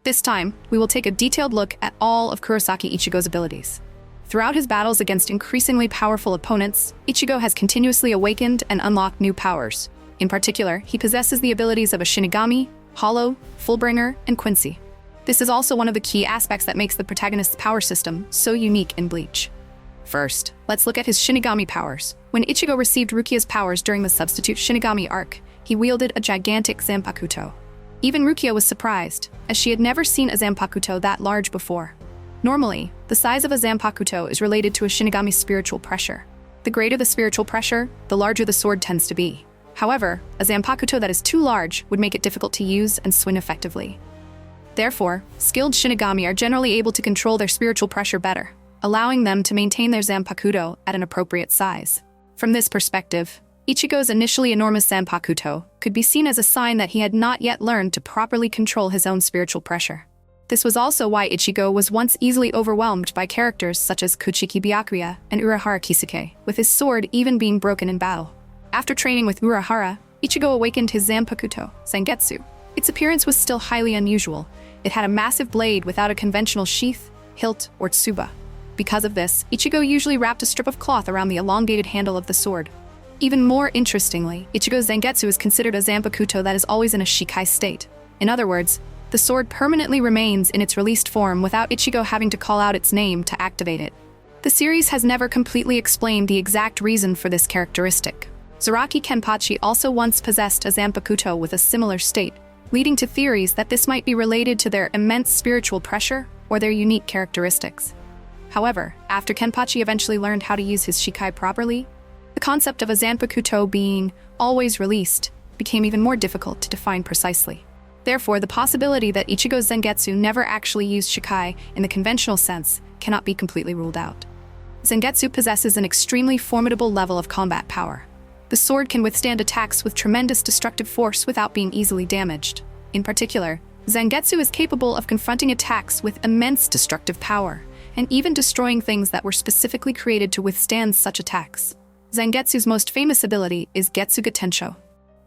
This time, we will take a detailed look at all of Kurosaki Ichigo's abilities. Throughout his battles against increasingly powerful opponents, Ichigo has continuously awakened and unlocked new powers. In particular, he possesses the abilities of a Shinigami, Hollow, Fullbringer, and Quincy. This is also one of the key aspects that makes the protagonist's power system so unique in Bleach. First, let's look at his Shinigami powers. When Ichigo received Rukia's powers during the Substitute Shinigami arc, he wielded a gigantic Zanpakuto. Even Rukia was surprised, as she had never seen a Zanpakuto that large before. Normally, the size of a Zanpakuto is related to a Shinigami's spiritual pressure. The greater the spiritual pressure, the larger the sword tends to be. However, a Zanpakuto that is too large would make it difficult to use and swing effectively. Therefore, skilled Shinigami are generally able to control their spiritual pressure better, allowing them to maintain their Zanpakuto at an appropriate size. From this perspective, Ichigo's initially enormous Zanpakuto could be seen as a sign that he had not yet learned to properly control his own spiritual pressure. This was also why Ichigo was once easily overwhelmed by characters such as Kuchiki Byakuya and Urahara Kisuke, with his sword even being broken in battle. After training with Urahara, Ichigo awakened his Zanpakuto, Zangetsu. Its appearance was still highly unusual. It had a massive blade without a conventional sheath, hilt, or tsuba. Because of this, Ichigo usually wrapped a strip of cloth around the elongated handle of the sword. Even more interestingly, Ichigo's Zangetsu is considered a Zanpakuto that is always in a Shikai state. In other words, the sword permanently remains in its released form without Ichigo having to call out its name to activate it. The series has never completely explained the exact reason for this characteristic. Zaraki Kenpachi also once possessed a Zanpakuto with a similar state, leading to theories that this might be related to their immense spiritual pressure or their unique characteristics. However, after Kenpachi eventually learned how to use his Shikai properly, the concept of a Zanpakuto being always released became even more difficult to define precisely. Therefore, the possibility that Ichigo's Zangetsu never actually used Shikai in the conventional sense cannot be completely ruled out. Zangetsu possesses an extremely formidable level of combat power. The sword can withstand attacks with tremendous destructive force without being easily damaged. In particular, Zangetsu is capable of confronting attacks with immense destructive power, and even destroying things that were specifically created to withstand such attacks. Zangetsu's most famous ability is Getsuga Tenshō.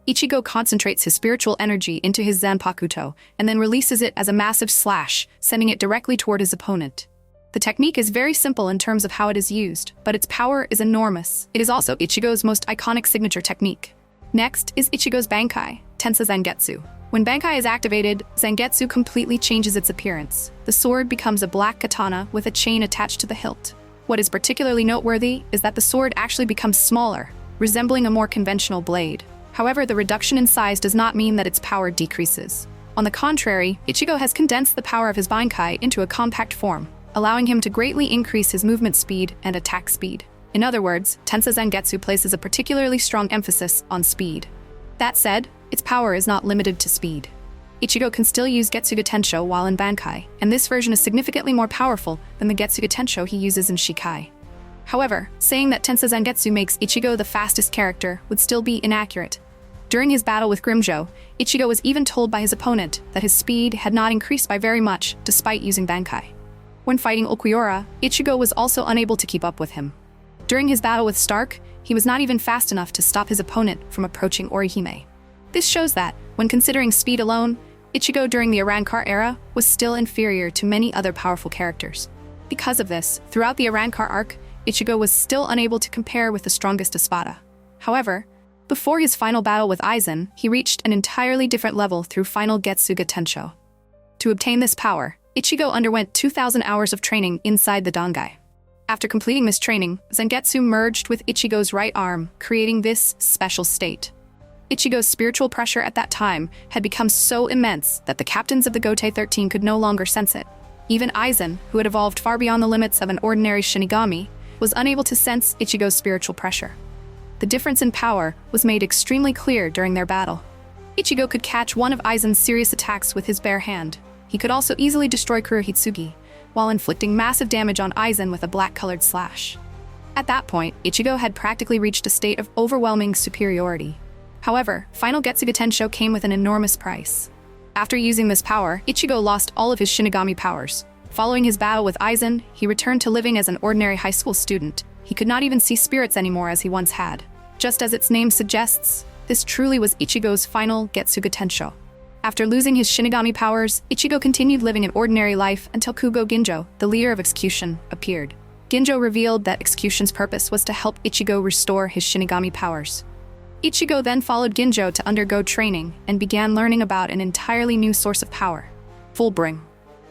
Ichigo concentrates his spiritual energy into his Zanpakuto and then releases it as a massive slash, sending it directly toward his opponent. The technique is very simple in terms of how it is used, but its power is enormous. It is also Ichigo's most iconic signature technique. Next is Ichigo's Bankai, Tensa Zangetsu. When Bankai is activated, Zangetsu completely changes its appearance. The sword becomes a black katana with a chain attached to the hilt. What is particularly noteworthy is that the sword actually becomes smaller, resembling a more conventional blade. However, the reduction in size does not mean that its power decreases. On the contrary, Ichigo has condensed the power of his Bankai into a compact form, allowing him to greatly increase his movement speed and attack speed. In other words, Tensa Zangetsu places a particularly strong emphasis on speed. That said, its power is not limited to speed. Ichigo can still use Getsuga Tenshō while in Bankai, and this version is significantly more powerful than the Getsuga Tenshō he uses in Shikai. However, saying that Tensa Zangetsu makes Ichigo the fastest character would still be inaccurate. During his battle with Grimmjow, Ichigo was even told by his opponent that his speed had not increased by very much despite using Bankai. When fighting Ulquiorra, Ichigo was also unable to keep up with him. During his battle with Stark, he was not even fast enough to stop his opponent from approaching Orihime. This shows that, when considering speed alone, Ichigo during the Arrancar era was still inferior to many other powerful characters. Because of this, throughout the Arrancar arc, Ichigo was still unable to compare with the strongest Espada. However, before his final battle with Aizen, he reached an entirely different level through final Getsuga Tenshō. To obtain this power, Ichigo underwent 2,000 hours of training inside the Dangai. After completing this training, Zangetsu merged with Ichigo's right arm, creating this special state. Ichigo's spiritual pressure at that time had become so immense that the captains of the Gotei 13 could no longer sense it. Even Aizen, who had evolved far beyond the limits of an ordinary Shinigami, was unable to sense Ichigo's spiritual pressure. The difference in power was made extremely clear during their battle. Ichigo could catch one of Aizen's serious attacks with his bare hand. He could also easily destroy Kurohitsugi, while inflicting massive damage on Aizen with a black-colored slash. At that point, Ichigo had practically reached a state of overwhelming superiority. However, final Getsuga Tenshō came with an enormous price. After using this power, Ichigo lost all of his Shinigami powers. Following his battle with Aizen, he returned to living as an ordinary high school student. He could not even see spirits anymore as he once had. Just as its name suggests, this truly was Ichigo's final Getsuga Tenshō. After losing his Shinigami powers, Ichigo continued living an ordinary life until Kugo Ginjo, the leader of Execution, appeared. Ginjo revealed that Execution's purpose was to help Ichigo restore his Shinigami powers. Ichigo then followed Ginjo to undergo training and began learning about an entirely new source of power, Fullbring.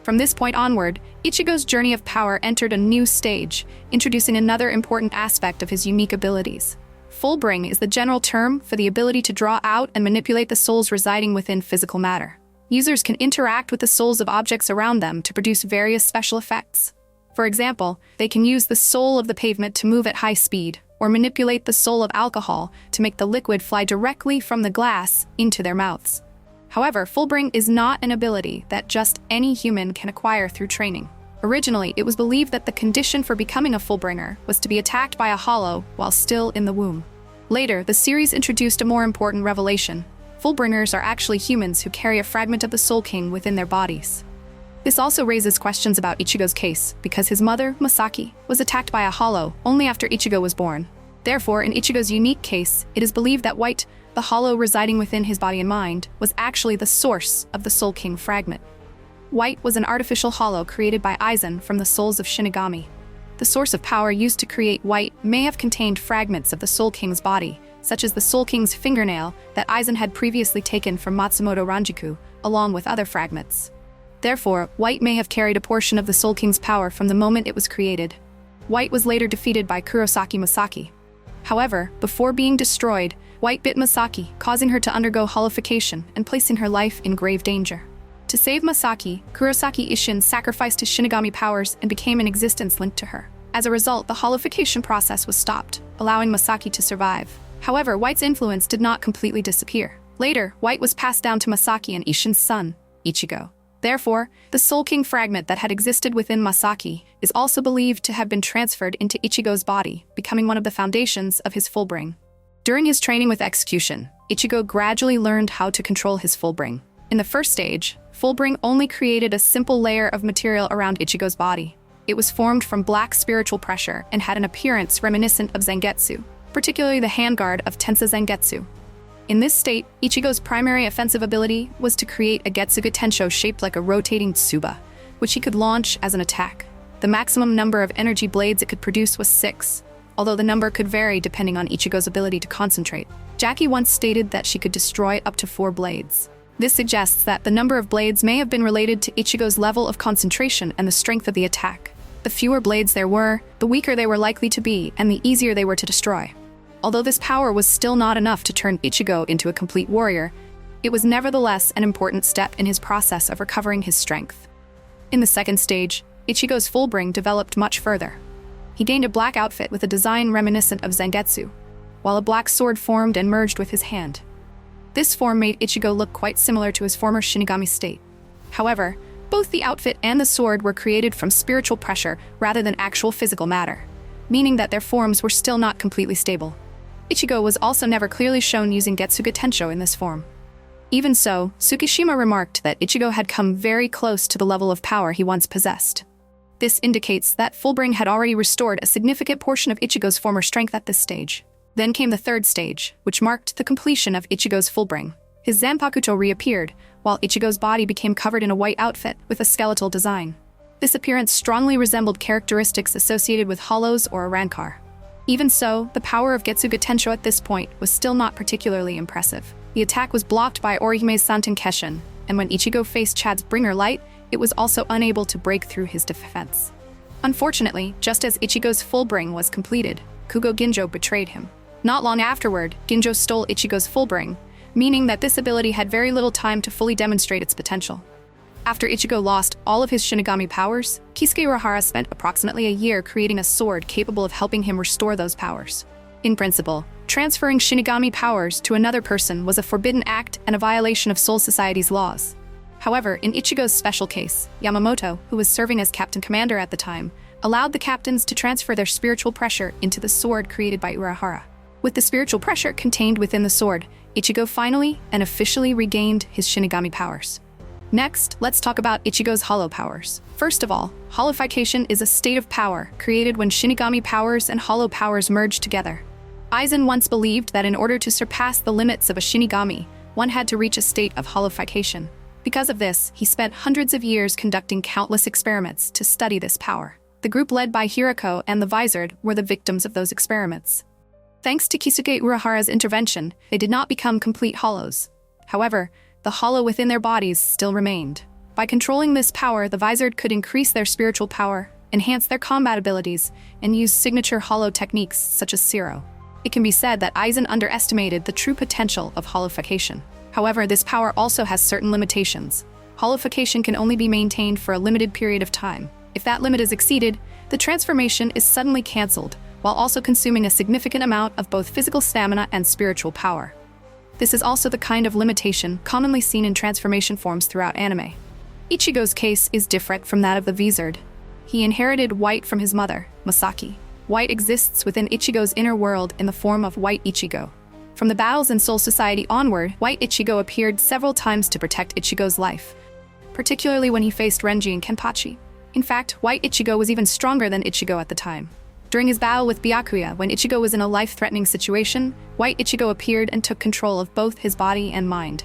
From this point onward, Ichigo's journey of power entered a new stage, introducing another important aspect of his unique abilities. Fullbring is the general term for the ability to draw out and manipulate the souls residing within physical matter. Users can interact with the souls of objects around them to produce various special effects. For example, they can use the soul of the pavement to move at high speed, or manipulate the soul of alcohol to make the liquid fly directly from the glass into their mouths. However, Fullbring is not an ability that just any human can acquire through training. Originally, it was believed that the condition for becoming a Fullbringer was to be attacked by a Hollow while still in the womb. Later, the series introduced a more important revelation. Fullbringers are actually humans who carry a fragment of the Soul King within their bodies. This also raises questions about Ichigo's case, because his mother, Masaki, was attacked by a Hollow only after Ichigo was born. Therefore, in Ichigo's unique case, it is believed that White, the Hollow residing within his body and mind, was actually the source of the Soul King fragment. White was an artificial Hollow created by Aizen from the souls of Shinigami. The source of power used to create White may have contained fragments of the Soul King's body, such as the Soul King's fingernail that Aizen had previously taken from Matsumoto Ranjiku, along with other fragments. Therefore, White may have carried a portion of the Soul King's power from the moment it was created. White was later defeated by Kurosaki Masaki. However, before being destroyed, White bit Masaki, causing her to undergo Hollowfication and placing her life in grave danger. To save Masaki, Kurosaki Isshin sacrificed his Shinigami powers and became an existence linked to her. As a result, the Hollowfication process was stopped, allowing Masaki to survive. However, White's influence did not completely disappear. Later, White was passed down to Masaki and Isshin's son, Ichigo. Therefore, the Soul King fragment that had existed within Masaki is also believed to have been transferred into Ichigo's body, becoming one of the foundations of his Fullbring. During his training with Execution, Ichigo gradually learned how to control his Fullbring. In the first stage, Fullbring only created a simple layer of material around Ichigo's body. It was formed from black spiritual pressure and had an appearance reminiscent of Zangetsu, particularly the handguard of Tensa Zangetsu. In this state, Ichigo's primary offensive ability was to create a Getsuga Tenshō shaped like a rotating tsuba, which he could launch as an attack. The maximum number of energy blades it could produce was 6, although the number could vary depending on Ichigo's ability to concentrate. Jackie once stated that she could destroy up to 4 blades. This suggests that the number of blades may have been related to Ichigo's level of concentration and the strength of the attack. The fewer blades there were, the weaker they were likely to be, and the easier they were to destroy. Although this power was still not enough to turn Ichigo into a complete warrior, it was nevertheless an important step in his process of recovering his strength. In the second stage, Ichigo's Fullbring developed much further. He gained a black outfit with a design reminiscent of Zangetsu, while a black sword formed and merged with his hand. This form made Ichigo look quite similar to his former Shinigami state. However, both the outfit and the sword were created from spiritual pressure rather than actual physical matter, meaning that their forms were still not completely stable. Ichigo was also never clearly shown using Getsuga Tenshō in this form. Even so, Tsukishima remarked that Ichigo had come very close to the level of power he once possessed. This indicates that Fullbring had already restored a significant portion of Ichigo's former strength at this stage. Then came the third stage, which marked the completion of Ichigo's Fullbring. His Zanpakuto reappeared, while Ichigo's body became covered in a white outfit with a skeletal design. This appearance strongly resembled characteristics associated with hollows or a rancor. Even so, the power of Getsuga Tenshō at this point was still not particularly impressive. The attack was blocked by Orihime's Santenkeshin, and when Ichigo faced Chad's Bringer Light, it was also unable to break through his defense. Unfortunately, just as Ichigo's Fullbring was completed, Kugo Ginjo betrayed him. Not long afterward, Ginjo stole Ichigo's Fullbring, meaning that this ability had very little time to fully demonstrate its potential. After Ichigo lost all of his Shinigami powers, Kisuke Urahara spent approximately a year creating a sword capable of helping him restore those powers. In principle, transferring Shinigami powers to another person was a forbidden act and a violation of Soul Society's laws. However, in Ichigo's special case, Yamamoto, who was serving as captain commander at the time, allowed the captains to transfer their spiritual pressure into the sword created by Urahara. With the spiritual pressure contained within the sword, Ichigo finally and officially regained his Shinigami powers. Next, let's talk about Ichigo's hollow powers. First of all, Hollowfication is a state of power created when Shinigami powers and hollow powers merge together. Aizen once believed that in order to surpass the limits of a Shinigami, one had to reach a state of Hollowfication. Because of this, he spent hundreds of years conducting countless experiments to study this power. The group led by Hirako and the Visored were the victims of those experiments. Thanks to Kisuke Urahara's intervention, they did not become complete hollows. However, the hollow within their bodies still remained. By controlling this power, the Visored could increase their spiritual power, enhance their combat abilities, and use signature hollow techniques such as Cero. It can be said that Aizen underestimated the true potential of Hollowfication. However, this power also has certain limitations. Hollowfication can only be maintained for a limited period of time. If that limit is exceeded, the transformation is suddenly cancelled, while also consuming a significant amount of both physical stamina and spiritual power. This is also the kind of limitation commonly seen in transformation forms throughout anime. Ichigo's case is different from that of the Visored. He inherited White from his mother, Masaki. White exists within Ichigo's inner world in the form of White Ichigo. From the battles in Soul Society onward, White Ichigo appeared several times to protect Ichigo's life, particularly when he faced Renji and Kenpachi. In fact, White Ichigo was even stronger than Ichigo at the time. During his battle with Byakuya, when Ichigo was in a life-threatening situation, White Ichigo appeared and took control of both his body and mind.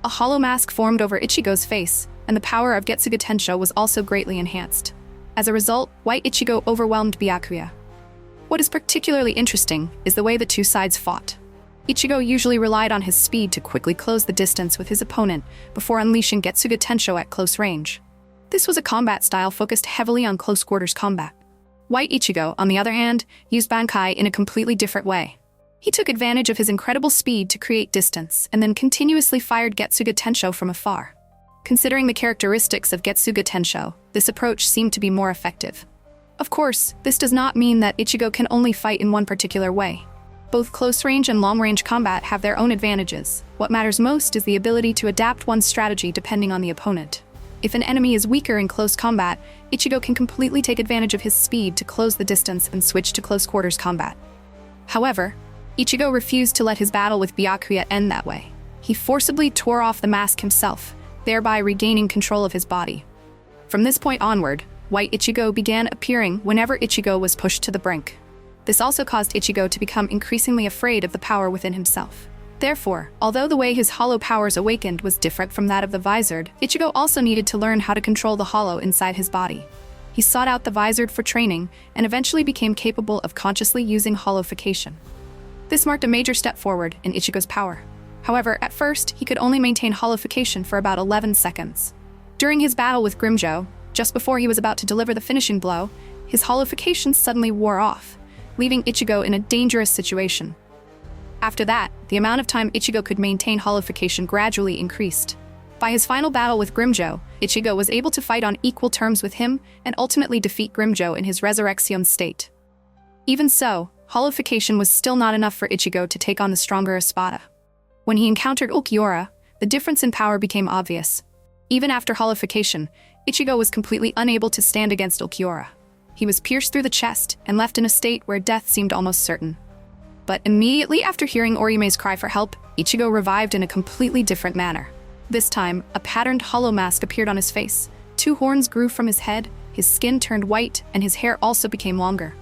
A hollow mask formed over Ichigo's face, and the power of Getsuga Tenshō was also greatly enhanced. As a result, White Ichigo overwhelmed Byakuya. What is particularly interesting is the way the two sides fought. Ichigo usually relied on his speed to quickly close the distance with his opponent before unleashing Getsuga Tenshō at close range. This was a combat style focused heavily on close-quarters combat. White Ichigo, on the other hand, used Bankai in a completely different way. He took advantage of his incredible speed to create distance and then continuously fired Getsuga Tenshō from afar. Considering the characteristics of Getsuga Tenshō, this approach seemed to be more effective. Of course, this does not mean that Ichigo can only fight in one particular way. Both close-range and long-range combat have their own advantages. What matters most is the ability to adapt one's strategy depending on the opponent. If an enemy is weaker in close combat, Ichigo can completely take advantage of his speed to close the distance and switch to close-quarters combat. However, Ichigo refused to let his battle with Byakuya end that way. He forcibly tore off the mask himself, thereby regaining control of his body. From this point onward, White Ichigo began appearing whenever Ichigo was pushed to the brink. This also caused Ichigo to become increasingly afraid of the power within himself. Therefore, although the way his hollow powers awakened was different from that of the Visored, Ichigo also needed to learn how to control the hollow inside his body. He sought out the Visored for training and eventually became capable of consciously using Hollowfication. This marked a major step forward in Ichigo's power. However, at first, he could only maintain Hollowfication for about 11 seconds. During his battle with Grimmjow, just before he was about to deliver the finishing blow, his Hollowfication suddenly wore off, leaving Ichigo in a dangerous situation. After that, the amount of time Ichigo could maintain Hollowfication gradually increased. By his final battle with Grimmjow, Ichigo was able to fight on equal terms with him and ultimately defeat Grimmjow in his Resurrection state. Even so, Hollowfication was still not enough for Ichigo to take on the stronger Espada. When he encountered Ulquiorra, the difference in power became obvious. Even after Hollowfication, Ichigo was completely unable to stand against Ulquiorra. He was pierced through the chest and left in a state where death seemed almost certain. But immediately after hearing Oriume's cry for help, Ichigo revived in a completely different manner. This time, a patterned hollow mask appeared on his face. 2 horns grew from his head, his skin turned white, and his hair also became longer.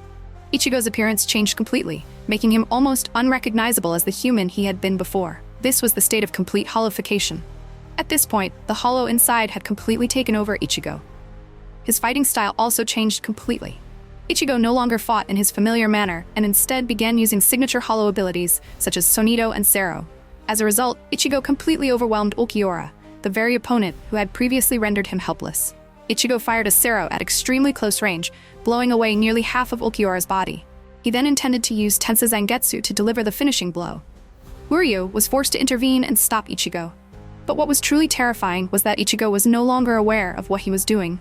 Ichigo's appearance changed completely, making him almost unrecognizable as the human he had been before. This was the state of complete Hollowfication. At this point, the hollow inside had completely taken over Ichigo. His fighting style also changed completely. Ichigo no longer fought in his familiar manner and instead began using signature hollow abilities such as Sonido and Cero. As a result, Ichigo completely overwhelmed Ulquiorra, the very opponent who had previously rendered him helpless. Ichigo fired a Cero at extremely close range, blowing away nearly half of Ulquiorra's body. He then intended to use Tensa Zangetsu to deliver the finishing blow. Uryu was forced to intervene and stop Ichigo. But what was truly terrifying was that Ichigo was no longer aware of what he was doing.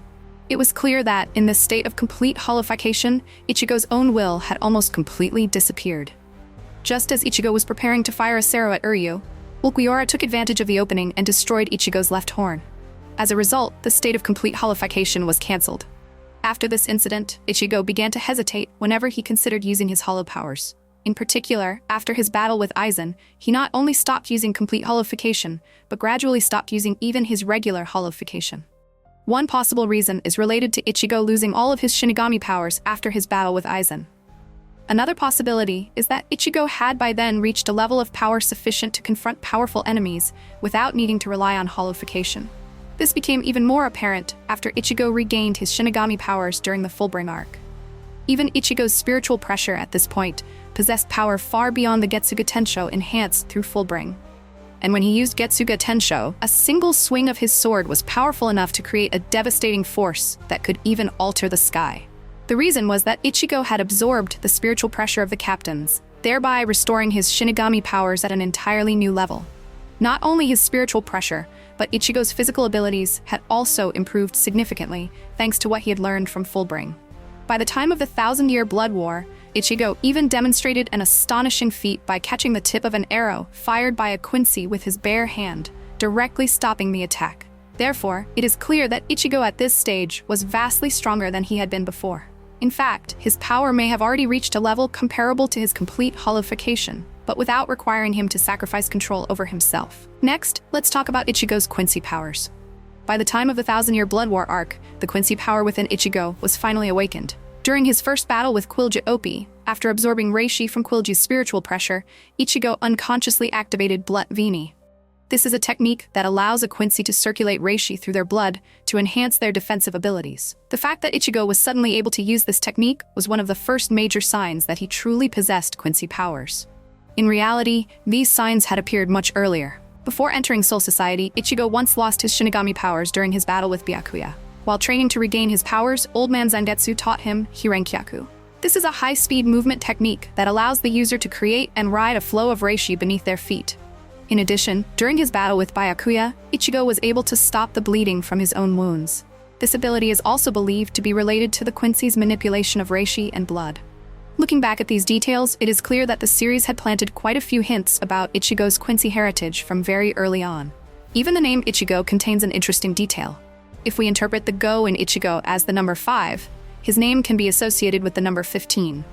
It was clear that, in this state of complete Hollowfication, Ichigo's own will had almost completely disappeared. Just as Ichigo was preparing to fire a Cero at Uryu, Ulquiorra took advantage of the opening and destroyed Ichigo's left horn. As a result, the state of complete Hollowfication was cancelled. After this incident, Ichigo began to hesitate whenever he considered using his hollow powers. In particular, after his battle with Aizen, he not only stopped using complete Hollowfication, but gradually stopped using even his regular Hollowfication. One possible reason is related to Ichigo losing all of his Shinigami powers after his battle with Aizen. Another possibility is that Ichigo had by then reached a level of power sufficient to confront powerful enemies without needing to rely on Hollowfication. This became even more apparent after Ichigo regained his Shinigami powers during the Fullbring arc. Even Ichigo's spiritual pressure at this point possessed power far beyond the Getsuga Tenshō enhanced through Fullbring. And when he used Getsuga Tenshō, a single swing of his sword was powerful enough to create a devastating force that could even alter the sky. The reason was that Ichigo had absorbed the spiritual pressure of the captains, thereby restoring his Shinigami powers at an entirely new level. Not only his spiritual pressure, but Ichigo's physical abilities had also improved significantly thanks to what he had learned from Fullbring. By the time of the Thousand-Year Blood War, Ichigo even demonstrated an astonishing feat by catching the tip of an arrow fired by a Quincy with his bare hand, directly stopping the attack. Therefore, it is clear that Ichigo at this stage was vastly stronger than he had been before. In fact, his power may have already reached a level comparable to his complete Hollowfication, but without requiring him to sacrifice control over himself. Next, let's talk about Ichigo's Quincy powers. By the time of the Thousand-Year Blood War arc, the Quincy power within Ichigo was finally awakened. During his first battle with Quilji, after absorbing Reishi from Quilji's spiritual pressure, Ichigo unconsciously activated Blut Vene. This is a technique that allows a Quincy to circulate Reishi through their blood to enhance their defensive abilities. The fact that Ichigo was suddenly able to use this technique was one of the first major signs that he truly possessed Quincy powers. In reality, these signs had appeared much earlier. Before entering Soul Society, Ichigo once lost his Shinigami powers during his battle with Byakuya. While training to regain his powers, Old Man Zangetsu taught him Hirenkyaku. This is a high-speed movement technique that allows the user to create and ride a flow of Reishi beneath their feet. In addition, during his battle with Byakuya, Ichigo was able to stop the bleeding from his own wounds. This ability is also believed to be related to the Quincy's manipulation of Reishi and blood. Looking back at these details, it is clear that the series had planted quite a few hints about Ichigo's Quincy heritage from very early on. Even the name Ichigo contains an interesting detail. If we interpret the Go in Ichigo as the number 5, his name can be associated with the number 15.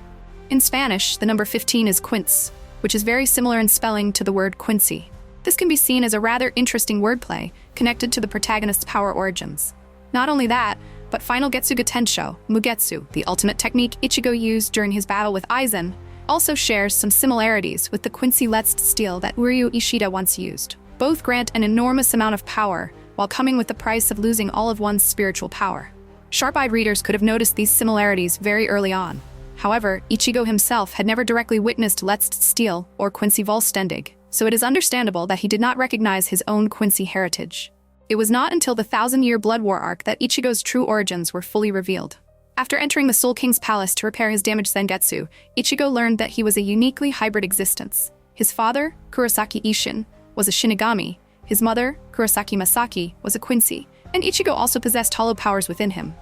In Spanish, the number 15 is quince, which is very similar in spelling to the word Quincy. This can be seen as a rather interesting wordplay connected to the protagonist's power origins. Not only that, but final Getsuga Tenshō, Mugetsu, the ultimate technique Ichigo used during his battle with Aizen, also shares some similarities with the Quincy-let's steel that Uryu Ishida once used. Both grant an enormous amount of power, while coming with the price of losing all of one's spiritual power. Sharp-eyed readers could have noticed these similarities very early on. However, Ichigo himself had never directly witnessed Let's Steel or Quincy Vollständig, so it is understandable that he did not recognize his own Quincy heritage. It was not until the Thousand-Year Blood War arc that Ichigo's true origins were fully revealed. After entering the Soul King's palace to repair his damaged Zangetsu, Ichigo learned that he was a uniquely hybrid existence. His father, Kurosaki Isshin, was a Shinigami. His mother, Kurosaki Masaki, was a Quincy, and Ichigo also possessed hollow powers within him.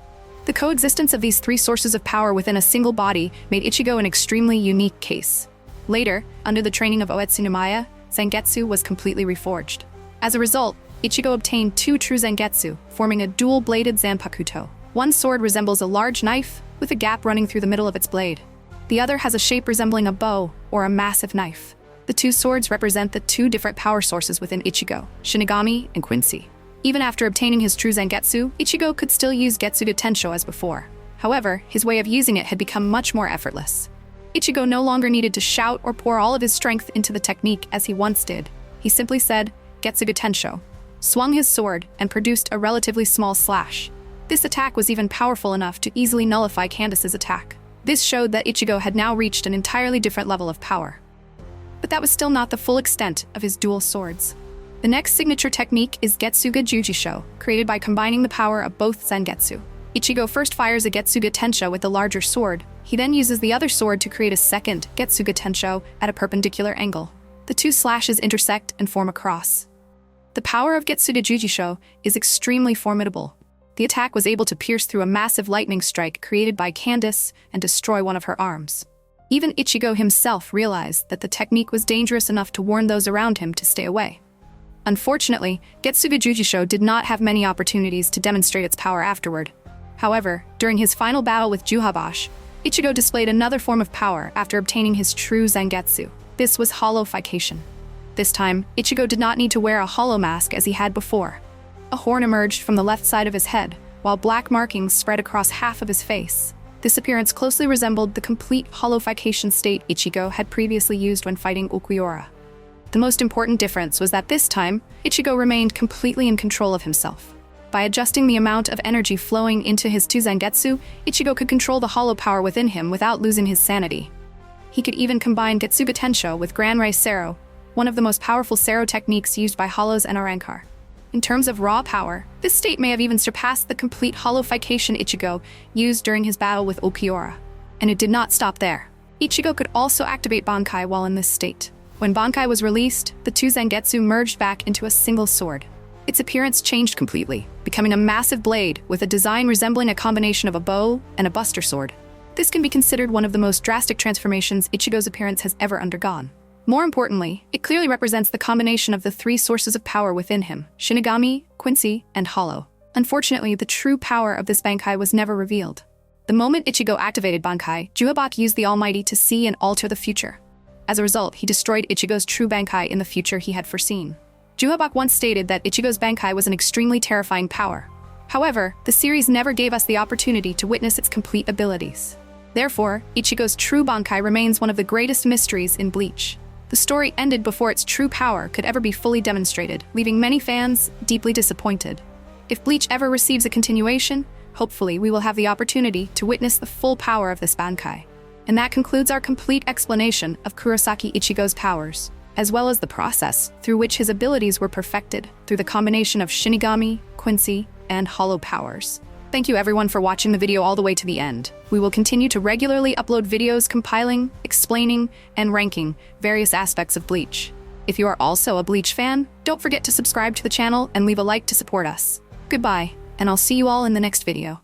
The coexistence of these three sources of power within a single body made Ichigo an extremely unique case. Later, under the training of Oetsunomiya, Zangetsu was completely reforged. As a result, Ichigo obtained 2 true Zangetsu, forming a dual-bladed Zanpakuto. One sword resembles a large knife, with a gap running through the middle of its blade. The other has a shape resembling a bow, or a massive knife. The 2 swords represent the 2 different power sources within Ichigo, Shinigami and Quincy. Even after obtaining his true Zangetsu, Ichigo could still use Getsuga Tenshō as before. However, his way of using it had become much more effortless. Ichigo no longer needed to shout or pour all of his strength into the technique as he once did. He simply said, Getsuga Tenshō, swung his sword, and produced a relatively small slash. This attack was even powerful enough to easily nullify Candace's attack. This showed that Ichigo had now reached an entirely different level of power. But that was still not the full extent of his dual swords. The next signature technique is Getsuga Jūjishō, created by combining the power of both Zangetsu. Ichigo first fires a Getsuga Tenshō with the larger sword. He then uses the other sword to create a second Getsuga Tenshō at a perpendicular angle. The 2 slashes intersect and form a cross. The power of Getsuga Jūjishō is extremely formidable. The attack was able to pierce through a massive lightning strike created by Candace and destroy one of her arms. Even Ichigo himself realized that the technique was dangerous enough to warn those around him to stay away. Unfortunately, Getsuga Jūjishō did not have many opportunities to demonstrate its power afterward. However, during his final battle with Yhwach, Ichigo displayed another form of power after obtaining his true Zangetsu. This was Hollowfication. This time, Ichigo did not need to wear a hollow mask as he had before. A horn emerged from the left side of his head, while black markings spread across half of his face. This appearance closely resembled the complete Hollowfication state Ichigo had previously used when fighting Ulquiorra. The most important difference was that this time, Ichigo remained completely in control of himself. By adjusting the amount of energy flowing into his Tensa Zangetsu, Ichigo could control the hollow power within him without losing his sanity. He could even combine Getsuga Tenshō with Gran Rey Cero, one of the most powerful Cero techniques used by Hollows and Arrancar. In terms of raw power, this state may have even surpassed the complete Hollowfication Ichigo used during his battle with Ulquiorra. And it did not stop there. Ichigo could also activate Bankai while in this state. When Bankai was released, the two Zangetsu merged back into a single sword. Its appearance changed completely, becoming a massive blade with a design resembling a combination of a bow and a buster sword. This can be considered one of the most drastic transformations Ichigo's appearance has ever undergone. More importantly, it clearly represents the combination of the three sources of power within him: Shinigami, Quincy, and Hollow. Unfortunately, the true power of this Bankai was never revealed. The moment Ichigo activated Bankai, Yhwach used the Almighty to see and alter the future. As a result, he destroyed Ichigo's true Bankai in the future he had foreseen. Yhwach once stated that Ichigo's Bankai was an extremely terrifying power. However, the series never gave us the opportunity to witness its complete abilities. Therefore, Ichigo's true Bankai remains one of the greatest mysteries in Bleach. The story ended before its true power could ever be fully demonstrated, leaving many fans deeply disappointed. If Bleach ever receives a continuation, hopefully we will have the opportunity to witness the full power of this Bankai. And that concludes our complete explanation of Kurosaki Ichigo's powers, as well as the process through which his abilities were perfected through the combination of Shinigami, Quincy, and Hollow powers. Thank you everyone for watching the video all the way to the end. We will continue to regularly upload videos compiling, explaining, and ranking various aspects of Bleach. If you are also a Bleach fan, don't forget to subscribe to the channel and leave a like to support us. Goodbye, and I'll see you all in the next video.